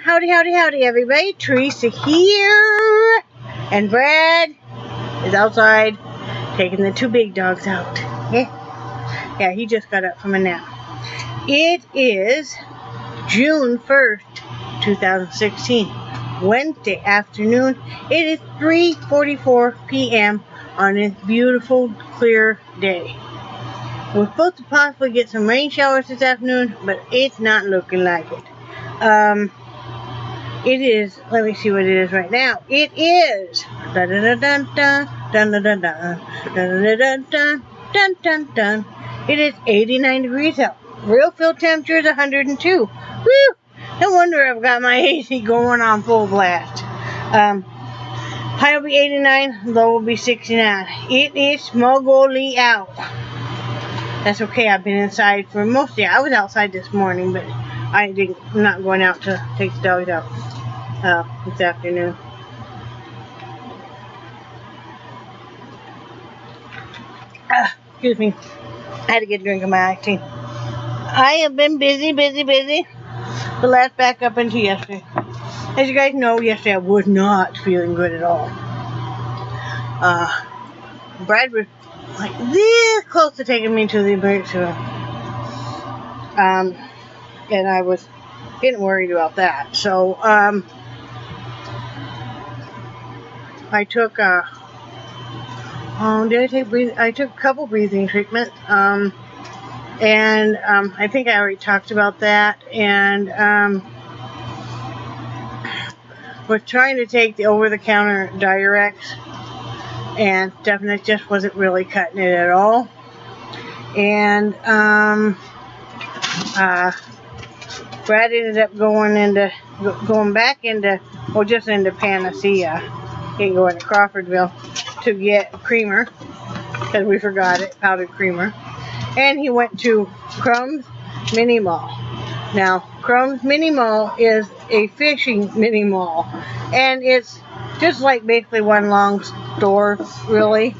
howdy, howdy, howdy, everybody. Teresa here. And Brad is outside taking the two big dogs out. Yeah, he just got up from a nap. It is June 1st, 2016, Wednesday afternoon. It is 3:44 p.m. on this beautiful, clear day. We're supposed to possibly get some rain showers this afternoon, but it's not looking like it. It is, let me see what it is right now. It is, it is 89 degrees out. Real field temperature is 102. Woo! No wonder I've got my AC going on full blast. High will be 89, low will be 69. It is smuggly out. That's okay, I've been inside for most of the day. I was outside this morning, but I'm not going out to take the dogs out this afternoon. Excuse me. I had to get a drink of my iced tea. I have been busy. But let's back up into yesterday. As you guys know, yesterday I was not feeling good at all. Brad was like this close to taking me to the emergency room. And I was getting worried about that. So, I took, I took a couple breathing treatments, and, I think I already talked about that, and, was trying to take the over-the-counter Diurex, and definitely just wasn't really cutting it at all, and, Brad ended up going back into, well, just into PANACEA. He didn't go into Crawfordville to get creamer, because we forgot it, powdered creamer. And he went to Crumb's Mini Mall. Now, Crumb's Mini Mall is a fishing mini mall. And it's just like basically one long store, really.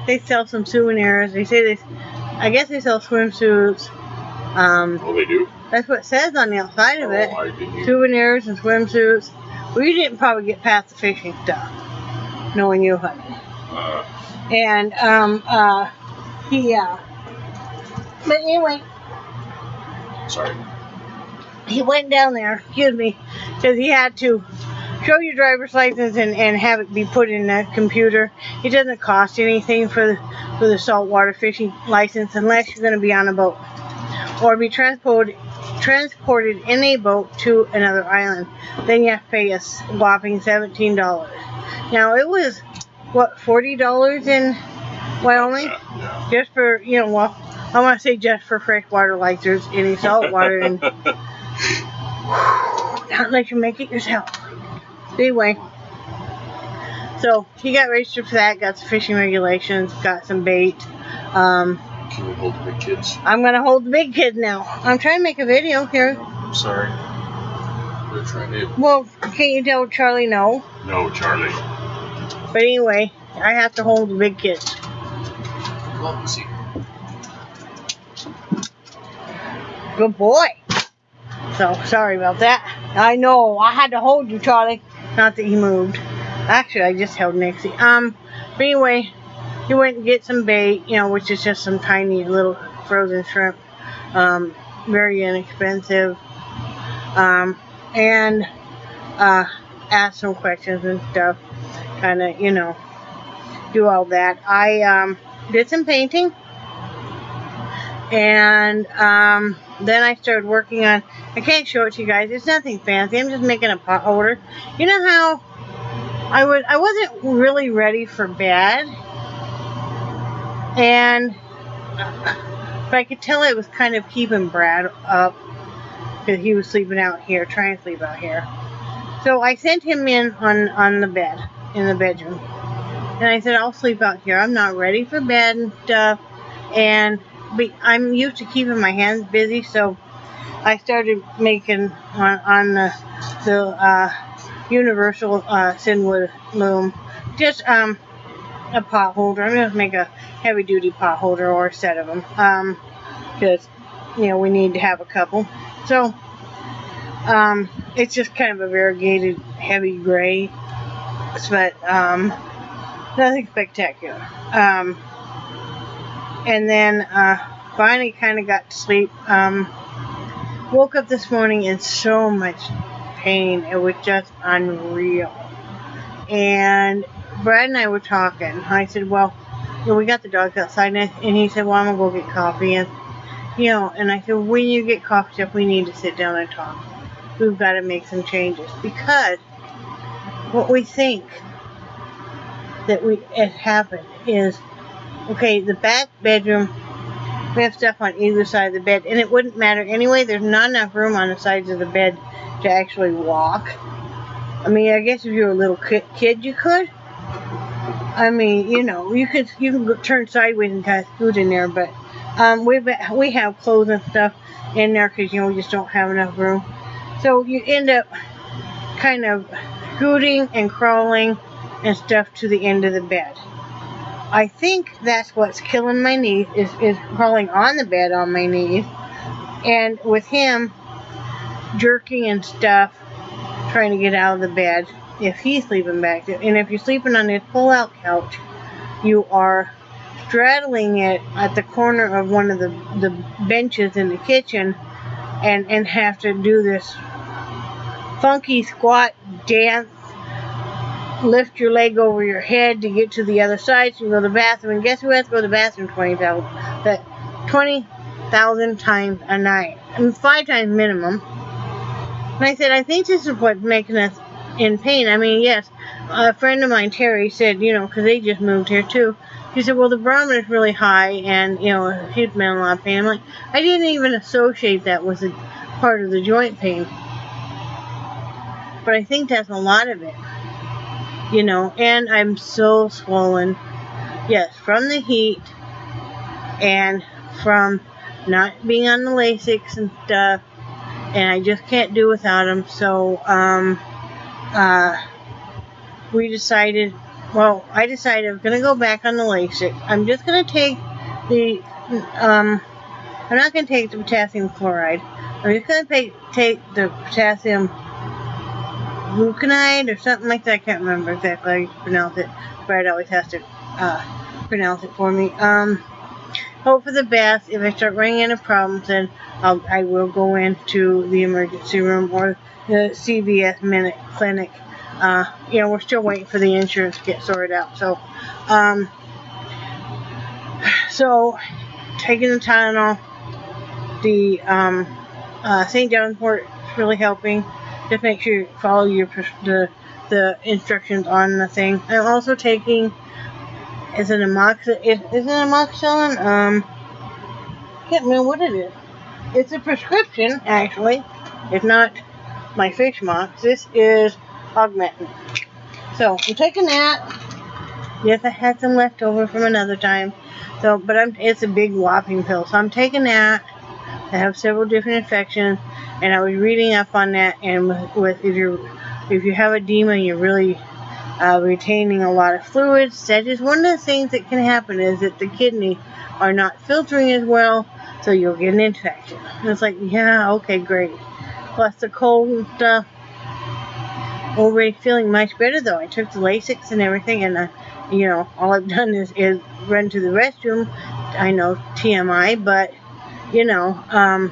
They sell some souvenirs. They say I guess they sell swimsuits. Oh, they do? That's what it says on the outside of it. I didn't. Souvenirs and swimsuits. Well, you didn't probably get past the fishing stuff, knowing you, honey. And, but anyway. Sorry. He went down there, excuse me, because he had to show your driver's license and have it be put in the computer. It doesn't cost anything for the saltwater fishing license unless you're going to be on a boat or be transported in a boat to another island. Then you have to pay a whopping $17. Now it was what, $40 in Wyoming? Yeah. Just for, well, I want to say just for freshwater like there's any saltwater and not let you make it yourself. Anyway, so he got registered for that, got some fishing regulations, got some bait. Can we hold the big kids? I'm going to hold the big kids now. I'm trying to make a video here. No, I'm sorry. We're trying to... Well, can't you tell Charlie no? No, Charlie. But anyway, I have to hold the big kids. Let me see. Good boy. So, sorry about that. I know, I had to hold you, Charlie. Not that he moved. Actually, I just held Nixie. But anyway, he went and get some bait, which is just some tiny little frozen shrimp. Very inexpensive. And asked some questions and stuff. Kind of, do all that. I did some painting. And then I started working on, I can't show it to you guys. It's nothing fancy. I'm just making a pot holder. You know how I wasn't really ready for bed. But I could tell it was kind of keeping Brad up because he was sleeping out here, trying to sleep out here. So I sent him in on the bed, in the bedroom. And I said, I'll sleep out here. I'm not ready for bed and stuff. But I'm used to keeping my hands busy, so I started making on the Universal Sinwood loom just a pot holder. I'm going to make a heavy duty pot holder or a set of them because we need to have a couple. So It's just kind of a variegated, heavy gray, but nothing spectacular. And then finally kind of got to sleep. Woke up this morning in so much pain. It was just unreal. And Brad and I were talking. I said, well, we got the dogs outside, and he said, well, I'm going to go get coffee. And, and I said, when you get coffee, Jeff, we need to sit down and talk. We've got to make some changes. Because what we think that has happened is, okay, the back bedroom, we have stuff on either side of the bed, and it wouldn't matter anyway. There's not enough room on the sides of the bed to actually walk. I mean, I guess if you were a little kid, you could. I mean, you can turn sideways and kind of scoot in there, but we have clothes and stuff in there because we just don't have enough room. So you end up kind of scooting and crawling and stuff to the end of the bed. I think that's what's killing my knees, is crawling on the bed on my knees. And with him jerking and stuff, trying to get out of the bed, if he's sleeping back there. And if you're sleeping on this pull-out couch, you are straddling it at the corner of one of the benches in the kitchen and have to do this funky squat dance. Lift your leg over your head to get to the other side so you go to the bathroom. And guess who has to go to the bathroom 20,000 times a night? I mean, 5 times minimum. And I said, I think this is what's making us in pain. I mean, yes, a friend of mine, Terry, said, because they just moved here too. She said, well, the barometer's really high and, she's been in a lot of pain. I'm like, I didn't even associate that with a part of the joint pain. But I think that's a lot of it. And I'm so swollen. Yes, from the heat and from not being on the Lasix and stuff, and I just can't do without them. So, I decided I was going to go back on the Lasix. I'm just going to take I'm not going to take the potassium chloride. I'm just going to take the potassium gluconide or something like that. I can't remember exactly how you pronounce it. Brad always has to pronounce it for me. Hope for the best. If I start running into problems, then I will go into the emergency room or the CVS Minute Clinic. We're still waiting for the insurance to get sorted out. So taking the Tylenol, the St. John's wort is really helping. Just make sure you follow the instructions on the thing. I'm also taking, is it amoxicillin? Can't remember what it is. It's a prescription, actually. It's not my fish mox. This is Augmentin. So I'm taking that. Yes, I had some left over from another time. So, but it's a big whopping pill. So I'm taking that. I have several different infections, and I was reading up on that. And with if you have edema, you're really retaining a lot of fluids. That is one of the things that can happen, is that the kidney are not filtering as well, so you'll get an infection. And it's like, yeah, okay, great. Plus the cold and stuff. Already feeling much better though. I took the Lasix and everything, and all I've done is run to the restroom. I know, TMI, but I'm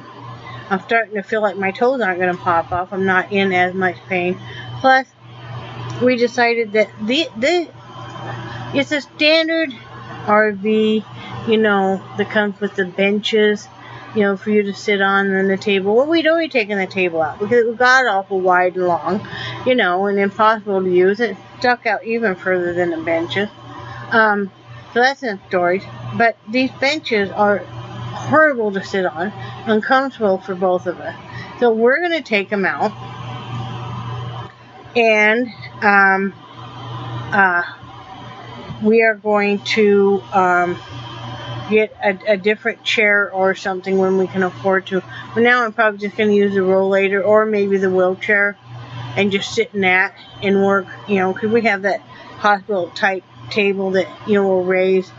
starting to feel like my toes aren't going to pop off. I'm not in as much pain. Plus, we decided that it's a standard RV, that comes with the benches, for you to sit on and the table. Well, we'd already taken the table out because it got awful wide and long, and impossible to use. It stuck out even further than the benches. So that's in storage. But these benches are horrible to sit on, uncomfortable for both of us. So we're going to take them out, and we are going to get a different chair or something when we can afford to. But now I'm probably just going to use the rollator or maybe the wheelchair and just sit in that and work, because we have that hospital type table that, will raise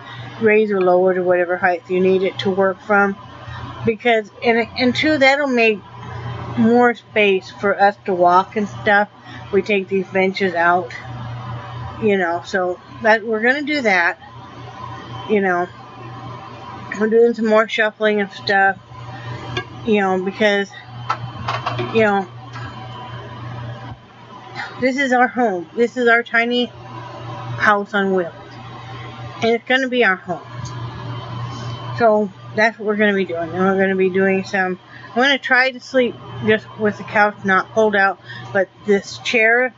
or lower to whatever height you need it to work from. Because, and two, that'll make more space for us to walk and stuff, we take these benches out, you know, so that we're going to do that, you know. We're doing some more shuffling and stuff, you know, because, you know, this is our home. This is our tiny house on wheels. And it's going to be our home. So that's what we're going to be doing. And we're going to be doing some, I'm going to try to sleep just with the couch not pulled out, but this chair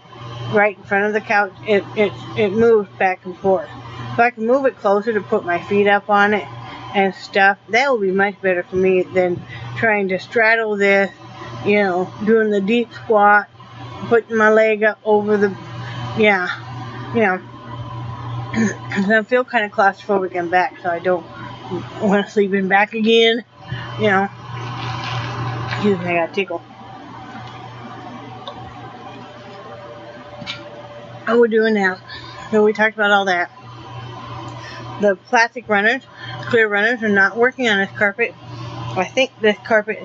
right in front of the couch, it moves back and forth. If I can move it closer to put my feet up on it and stuff, that will be much better for me than trying to straddle this, you know, doing the deep squat, putting my leg up over the, yeah, you know. I feel kind of claustrophobic in back, so I don't want to sleep in back again, you know. Excuse me, I got a tickle. Oh, we're doing that. So we talked about all that. The plastic runners, clear runners, are not working on this carpet. I think this carpet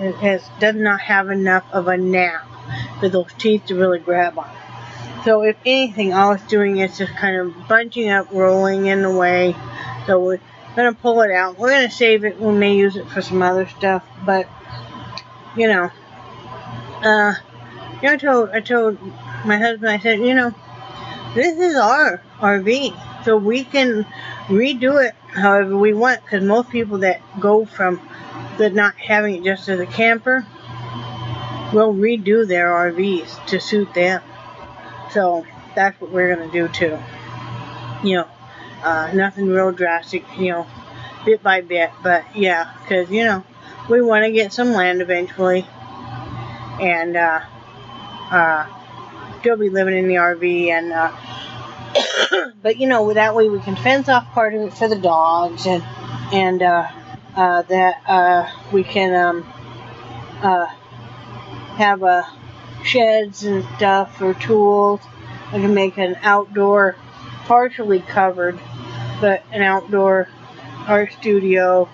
does not have enough of a nap for those teeth to really grab on. So if anything, all it's doing is just kind of bunching up, rolling in the way. So we're going to pull it out. We're going to save it. We may use it for some other stuff. But, you know, I told my husband, I said, you know, this is our RV. So we can redo it however we want. Because most people that go from not having it just as a camper will redo their RVs to suit them. So that's what we're going to do too. You know, nothing real drastic, you know, bit by bit. But yeah, because, you know, we want to get some land eventually. And still be living in the RV. And but, you know, that way we can fence off part of it for the dogs. And that we can have sheds and stuff for tools. I can make an outdoor, partially covered, but an outdoor art studio,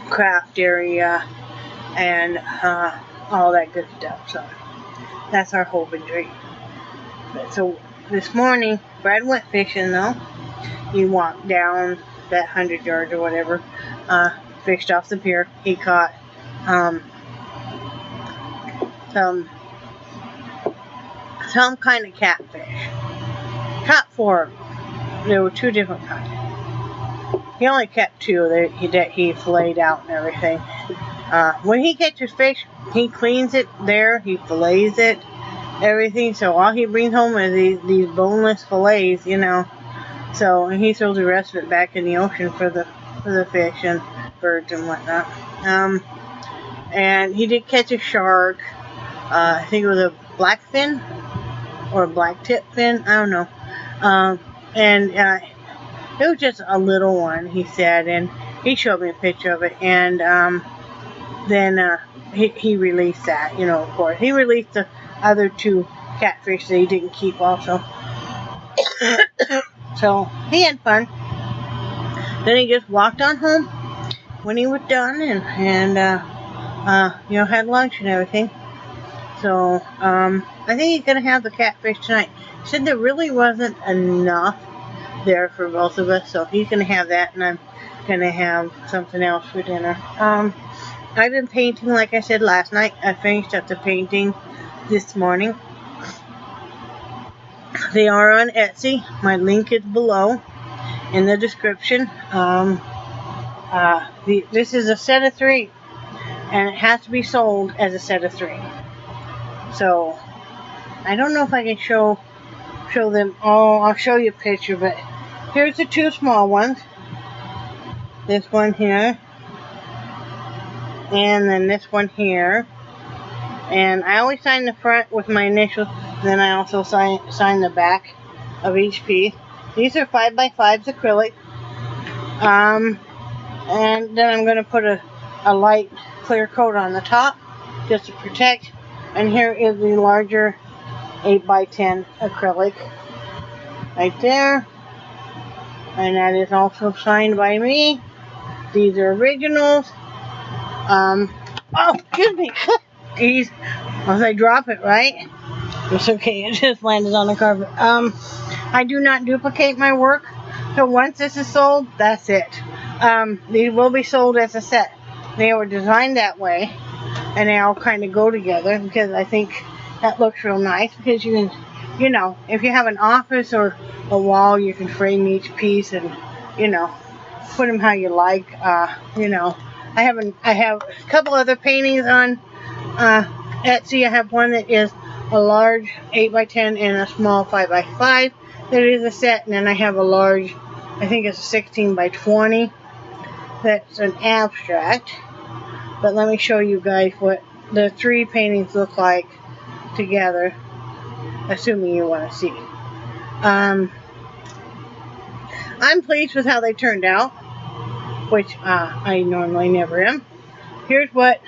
craft area, and all that good stuff. So that's our hope and dream. So this morning, Brad went fishing though. He walked down that 100 yards or whatever, fished off the pier. He caught some kind of catfish. Caught 4 of them. There were 2 different kinds. He only kept 2 that he filleted out and everything. When he catches fish, he cleans it there. He fillets it, everything. So all he brings home is these boneless fillets, you know. So and he throws the rest of it back in the ocean for the fish and birds and whatnot. And he did catch a shark. I think it was a blackfin or a black tip fin. I don't know. And it was just a little one, he said, and he showed me a picture of it. And then he released that, you know, of course. He released the other 2 catfish that he didn't keep also. So he had fun. Then he just walked on home when he was done and you know, had lunch and everything. So I think he's going to have the catfish tonight. He said there really wasn't enough there for both of us, so he's going to have that, and I'm going to have something else for dinner. I've been painting, like I said last night. I finished up the painting this morning. They are on Etsy. My link is below in the description. This is a set of 3, and it has to be sold as a set of 3. So I don't know if I can show them all. I'll show you a picture, but here's the 2 small ones. This one here, and then this one here. And I always sign the front with my initials, then I also sign the back of each piece. These are 5x5s acrylic. And then I'm going to put a light clear coat on the top just to protect. And here is the larger 8x10 acrylic right there. And that is also signed by me. These are originals. Oh, excuse me. Geez. Once I drop it, right? It's okay. It just landed on the carpet. I do not duplicate my work. So once this is sold, that's it. These will be sold as a set. They were designed that way, and they all kind of go together because I think that looks real nice. Because you can, you know, if you have an office or a wall, you can frame each piece and, you know, put them how you like. You know, I have a couple other paintings on Etsy. I have one that is a large 8x10 and a small 5x5. That is a set, and then I have a large, I think it's a 16x20. That's an abstract. But let me show you guys what the 3 paintings look like together, assuming you want to see. I'm pleased with how they turned out, which I normally never am. Here's what,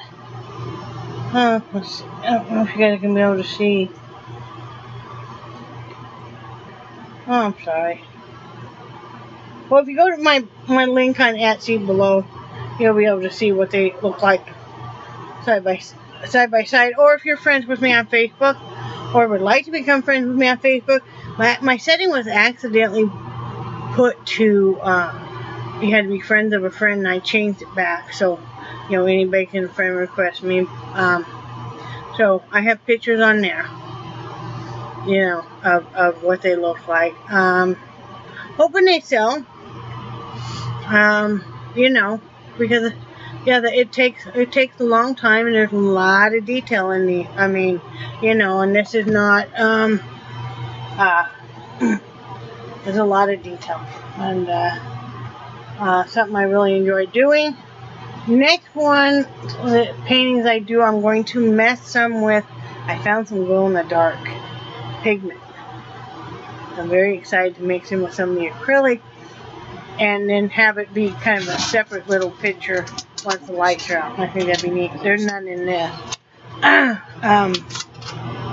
let's see. I don't know if you guys can be able to see. Oh, I'm sorry. Well, if you go to my link on Etsy below, you'll be able to see what they look like side by side. Or if you're friends with me on Facebook, or would like to become friends with me on Facebook, my setting was accidentally put to you had to be friends of a friend, and I changed it back so, you know, anybody can friend request me. So I have pictures on there, you know, of what they look like. Hoping they sell. You know, because yeah, it takes a long time, and there's a lot of detail in the. I mean, you know, and this is not there's a lot of detail, and something I really enjoy doing. Next one, the paintings I do, I'm going to mess some with. I found some glow in the dark pigment. I'm very excited to mix in with some of the acrylic, and then have it be kind of a separate little picture once the lights are out. I think that'd be neat. There's none in this.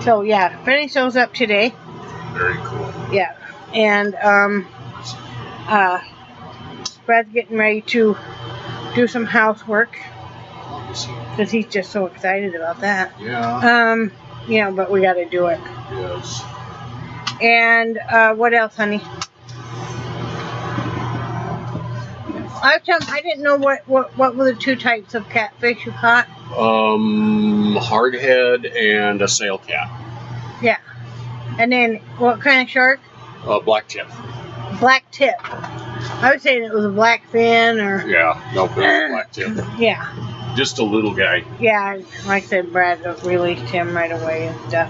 So yeah, printing shows up today. Very cool. Yeah, and Brad's getting ready to do some housework because he's just so excited about that. Yeah. You know, but we got to do it. Yes. And what else, honey? I didn't know what were the 2 types of catfish you caught. Hardhead and a sail cat. Yeah. And then what kind of shark? Black tip. Black tip. I would say it was a black fin or. Yeah, no, it was black tip. Yeah. Just a little guy. Yeah, like I said, Brad released him right away and stuff.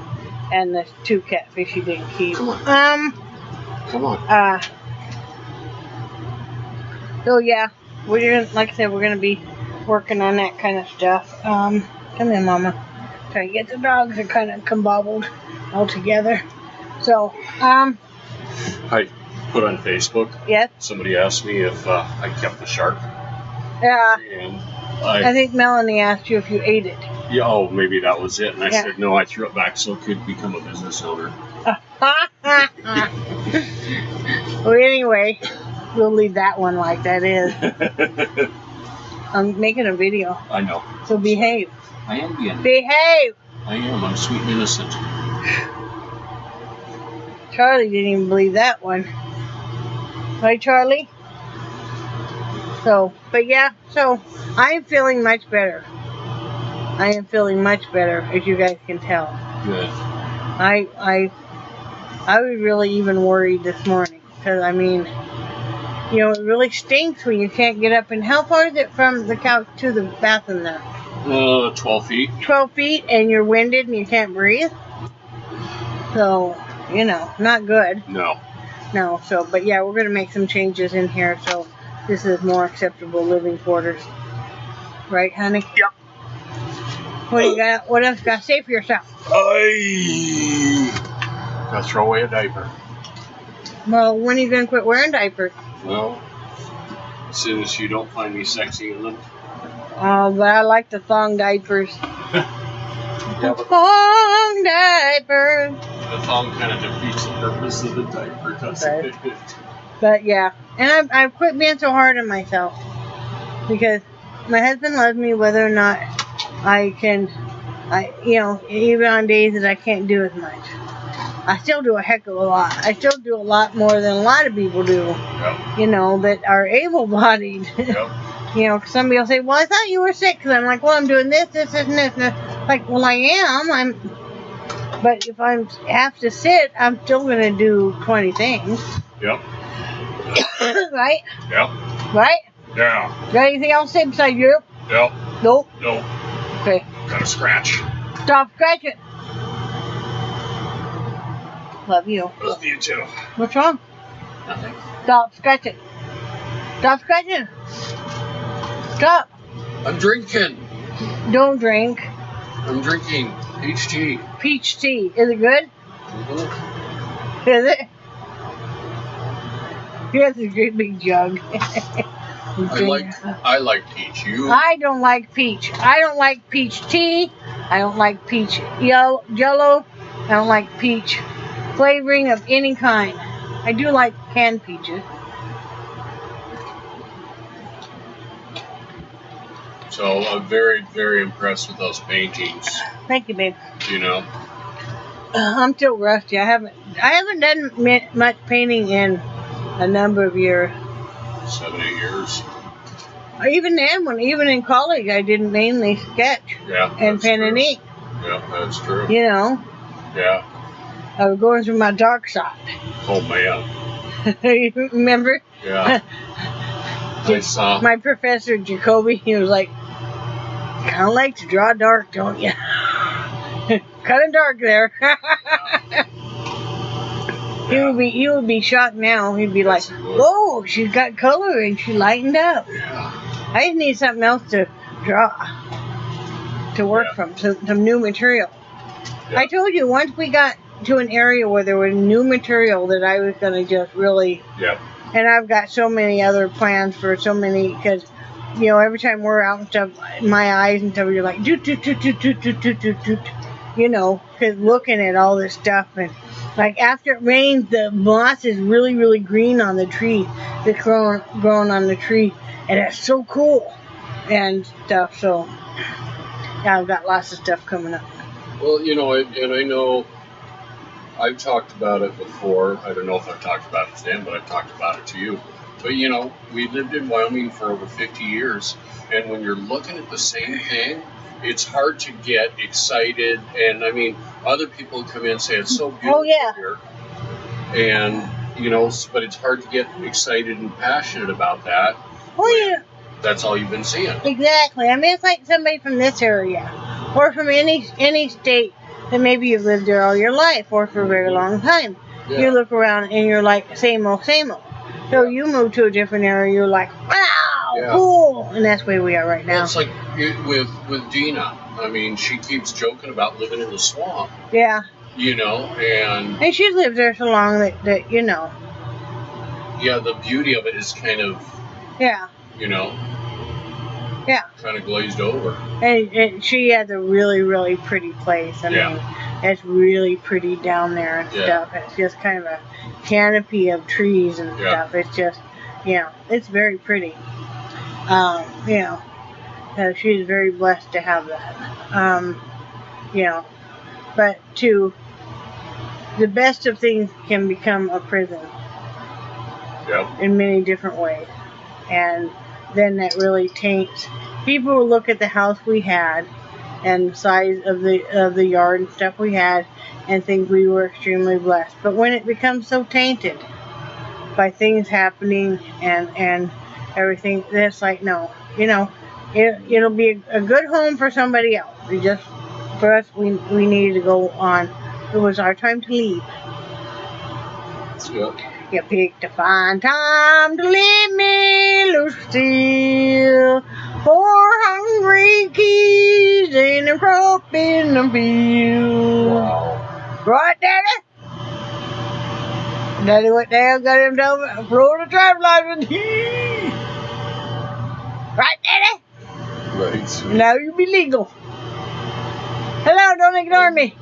And the 2 catfish he didn't keep. Come on. Come on. So yeah, we're gonna, like I said, we're gonna be working on that kind of stuff. Come in, Mama. Trying to get the dogs are kind of combobbled all together. So I put on Facebook. Yes. Somebody asked me if I kept the shark. Yeah. And I think Melanie asked you if you ate it. Yeah. Oh, maybe that was it. And I Yeah. said no. I threw it back so it could become a business owner. Well, anyway, we'll leave that one like that is. I'm making a video. I know. So behave. I am being. Behave! I am. I'm sweet and innocent. Charlie didn't even believe that one. Right, Charlie? So, but yeah, so I am feeling much better. I am feeling much better, as you guys can tell. Good. I was really even worried this morning, because I mean, you know, it really stinks when you can't get up. And how far is it from the couch to the bathroom there? 12 feet. 12 feet, and you're winded and you can't breathe? So, you know, not good. No. No, so, but yeah, we're going to make some changes in here, so this is more acceptable living quarters. Right, honey? Yep. What do you got? What else you got to say for yourself? Gotta throw away a diaper. Well, when are you going to quit wearing diapers? Well, as soon as you don't find me sexy in them. Oh, but I like the thong diapers. Yeah, but Thong diapers. the thong kind of defeats the purpose of the diaper, doesn't it? But yeah, and I've quit being so hard on myself because my husband loves me whether or not even on days that I can't do as much, I still do a heck of a lot. I still do a lot more than a lot of people do. Yep. You know, that are able-bodied. Yep. You know, somebody will say, well, I thought you were sick. Because I'm like, well, I'm doing this, and this. And like, well, I am. But if I have to sit, I'm still going to do 20 things. Yep. Right? Yep. Right? Yeah. Got anything else to say besides you? Yep. Nope. Nope. Okay. Got a scratch. Stop scratching. Love you. Love you too. What's wrong? Nothing. Stop scratching. Stop scratching. Stop. I'm drinking. Don't drink. I'm drinking peach tea. Peach tea. Is it good? Mm-hmm. Is it? Yes, a great big jug. I like peach. You? I don't like peach. I don't like peach tea. I don't like peach jello. I don't like peach flavoring of any kind. I do like canned peaches. So I'm very, very impressed with those paintings. Thank you, babe. You know. I'm still rusty. I haven't done much painting in a number of years. 7, 8 years. Even then, even in college, I didn't mainly sketch. Yeah. And pen and ink. Yeah, that's true. You know. Yeah. I was going through my dark side. Oh man. You remember? Yeah. I saw. My professor Jacoby, he was like, "You kind of like to draw dark, don't you?" Kind of dark there. He would be shocked now. He'd be like, "Whoa, she's got color and she lightened up." Yeah. I just need something else to draw, to work from, some new material. Yeah. I told you once we got to an area where there was new material that I was going to just really. Yeah. And I've got so many other plans for so many, because, you know, every time we're out and stuff, my eyes and stuff, you're like, doot, doot, doot, doot, doot, doot, doot, doot, doot. You know, because looking at all this stuff, and like after it rains, the moss is really, really green on the tree that's growing on the tree, and it's so cool and stuff. So, yeah, I've got lots of stuff coming up. Well, you know, and I know I've talked about it before. I don't know if I've talked about it to them, but I've talked about it to you. But, you know, we lived in Wyoming for over 50 years, and when you're looking at the same thing, it's hard to get excited. And, I mean, other people come in and say it's so beautiful here. And, you know, but it's hard to get excited and passionate about that. Oh, yeah. That's all you've been seeing. Exactly. I mean, it's like somebody from this area or from any state that maybe you've lived there all your life or for a very long time. Yeah. You look around and you're like, same old, same old. So you move to a different area, you're like, wow, cool. And that's where we are right now. Well, it's like with Dina. I mean, she keeps joking about living in the swamp. Yeah. You know, and she's lived there so long that you know. Yeah, the beauty of it is kind of. Yeah. You know. Yeah. Kind of glazed over. And she has a really, really pretty place. I mean, it's really pretty down there and stuff. It's just kind of a canopy of trees and stuff. It's just, you know, it's very pretty. You know, so she's very blessed to have that. You know, but the best of things can become a prison. Yep. In many different ways. And then that really taints. People will look at the house we had and the size of the yard and stuff we had and think we were extremely blessed. But when it becomes so tainted by things happening and everything, it's like, no, you know, it'll be a good home for somebody else. Just for us, we needed to go on. It was our time to leave. Yep. You picked a fine time to leave me, Lucille. 4 hungry geese and a crop in the field. Wow. Right, Daddy? Daddy went down, got him down, Florida driver's license. Right, Daddy? Right, sweet. Now you be legal. Hello, don't ignore me.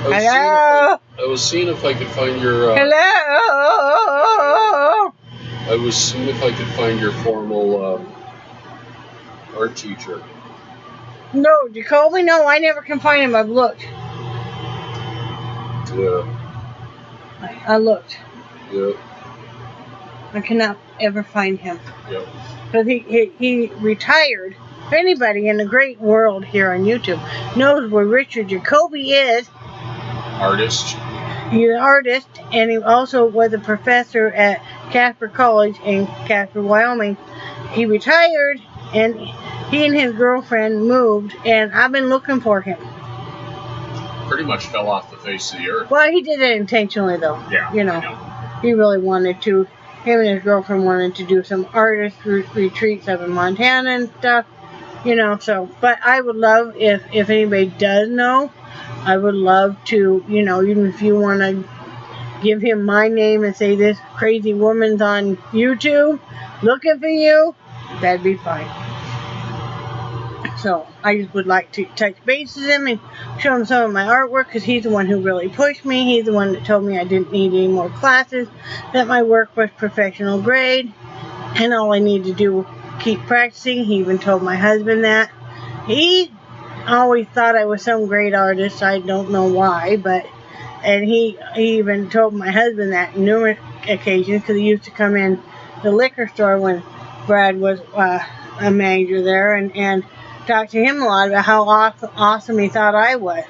I was seeing if I could find your. Hello. I was seeing if I could find your formal art teacher. No, Jacoby, no, I never can find him. I've looked. Yeah. I looked. Yep. I cannot ever find him. Yep. Because he retired. If anybody in the great world here on YouTube knows where Richard Jacoby is, Artist. he's an artist, and he also was a professor at Casper College in Casper, Wyoming. He retired, and he and his girlfriend moved, and I've been looking for him. Pretty much fell off the face of the earth. Well, he did it intentionally, though. Yeah. You know, he really wanted to. Him and his girlfriend wanted to do some artist retreats up in Montana and stuff. You know, so, but I would love, if anybody does know, I would love to, you know, even if you want to give him my name and say this crazy woman's on YouTube looking for you, that'd be fine. So I just would like to touch base with him and show him some of my artwork, because he's the one who really pushed me. He's the one that told me I didn't need any more classes, that my work was professional grade, and all I need to do was keep practicing. He even told my husband that. He always thought I was some great artist. I don't know why, and he even told my husband that on numerous occasions, because he used to come in the liquor store when Brad was a manager there, and talk to him a lot about how awesome he thought I was.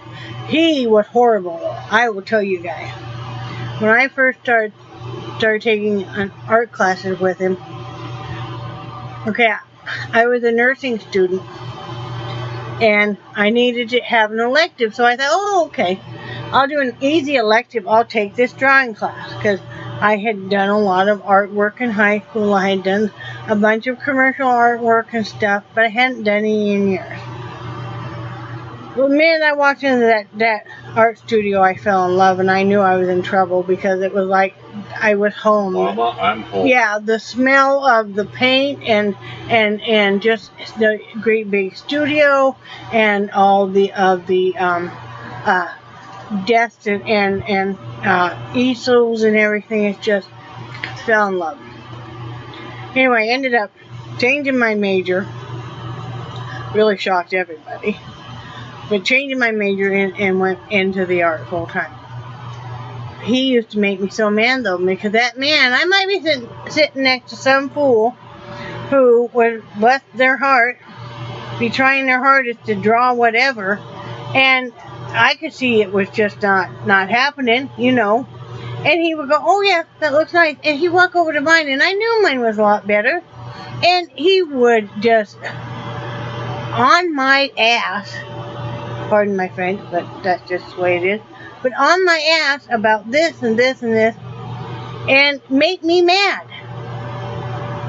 He was horrible, I will tell you guys. When I first started taking art classes with him, okay, I was a nursing student, and I needed to have an elective, so I thought, oh, okay, I'll do an easy elective. I'll take this drawing class, because I had done a lot of artwork in high school. I had done a bunch of commercial artwork and stuff, but I hadn't done any in years. Well, the minute I walked into that art studio, I fell in love, and I knew I was in trouble, because it was like I was home. Mama, I'm home. Yeah, the smell of the paint and just the great big studio and all desks and easels and everything. It just fell in love. Anyway, I ended up changing my major. Really shocked everybody. But changing my major and went into the art full time. He used to make me so mad, though, because that man, I might be sitting next to some fool who would bless their heart, be trying their hardest to draw whatever, and I could see it was just not happening, you know. And he would go, oh yeah, that looks nice. And he'd walk over to mine, and I knew mine was a lot better. And he would just, on my ass, pardon my French, but that's just the way it is, but on my ass about this and this and this, and make me mad.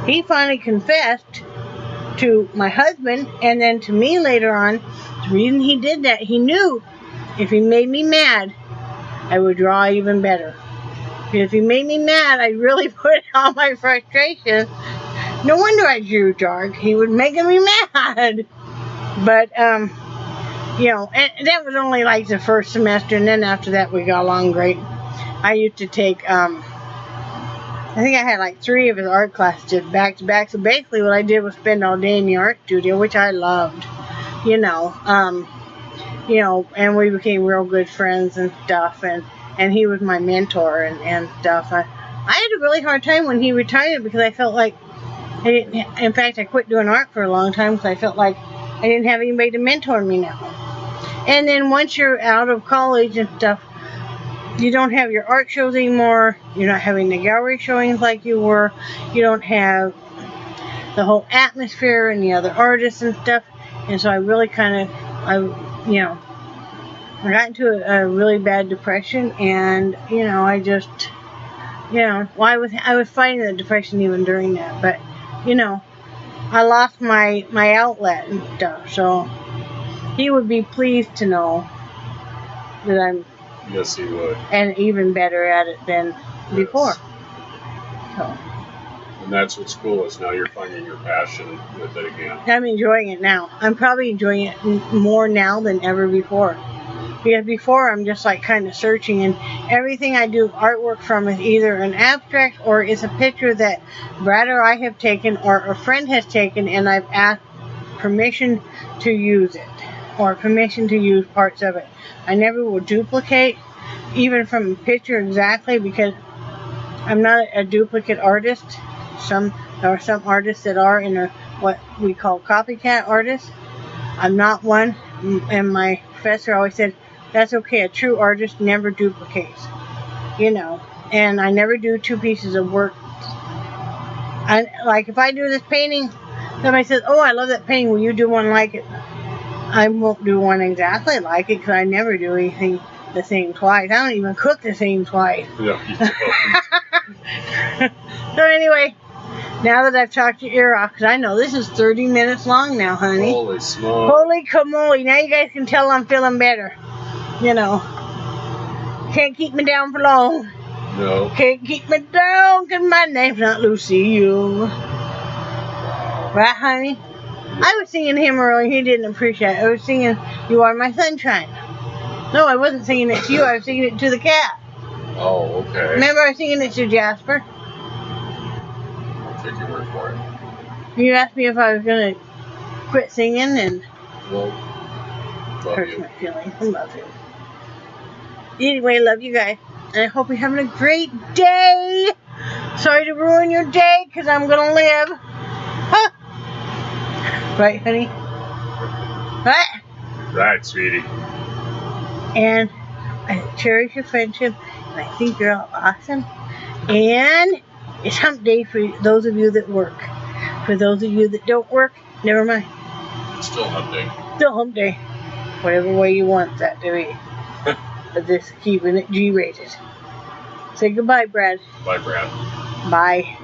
He finally confessed to my husband, and then to me later on. The reason he did that, he knew if he made me mad, I would draw even better. Because if he made me mad, I'd really put all my frustration. No wonder I drew dark. He was making me mad. But, you know, and that was only like the first semester, and then after that we got along great. I used to take, I think I had like 3 of his art classes just back to back. So basically what I did was spend all day in the art studio, which I loved, you know, and we became real good friends and stuff, and he was my mentor and stuff. I had a really hard time when he retired, because I felt like in fact, I quit doing art for a long time, because I felt like I didn't have anybody to mentor me now. And then once you're out of college and stuff, you don't have your art shows anymore. You're not having the gallery showings like you were. You don't have the whole atmosphere and the other artists and stuff. And so I really kind of, I got into a really bad depression, and, you know, I just, you know, well, I was fighting the depression even during that, but, you know, I lost my outlet and stuff, so he would be pleased to know that I'm, yes, he would, and even better at it than before. So. And that's what's cool, is now you're finding your passion with it again. I'm enjoying it now. I'm probably enjoying it more now than ever before. Because before I'm just like kind of searching, and everything I do artwork from is either an abstract or is a picture that Brad or I have taken or a friend has taken, and I've asked permission to use it, or permission to use parts of it. I never will duplicate, even from a picture exactly, because I'm not a duplicate artist. There are some artists that are in what we call copycat artists. I'm not one, and my professor always said, that's okay, a true artist never duplicates. You know, and I never do two pieces of work. Like if I do this painting, somebody says, oh, I love that painting, will you do one like it? I won't do one exactly like it, because I never do anything the same twice. I don't even cook the same twice. Yeah. So anyway, now that I've talked your ear off, because I know this is 30 minutes long now, honey. Holy smoke. Holy camoly. Now you guys can tell I'm feeling better. You know. Can't keep me down for long. No. Can't keep me down, because my name's not Lucille. Right, honey? Yeah. I was singing him earlier. He didn't appreciate it. I was singing You Are My Sunshine. No, I wasn't singing it to you. I was singing it to the cat. Oh, okay. Remember I was singing it to Jasper? I'll take your word for it. You asked me if I was going to quit singing, and Well, love hurts you. my feelings. I love you. Anyway, love you guys. And I hope you're having a great day. Sorry to ruin your day, because I'm going to live. Huh? Right, honey? Right? Right, sweetie. And I cherish your friendship, and I think you're all awesome. And it's hump day for those of you that work. For those of you that don't work, never mind. It's still hump day. Still hump day. Whatever way you want that to be. But this keeping it G-rated. Say goodbye, Brad. Bye, Brad. Bye.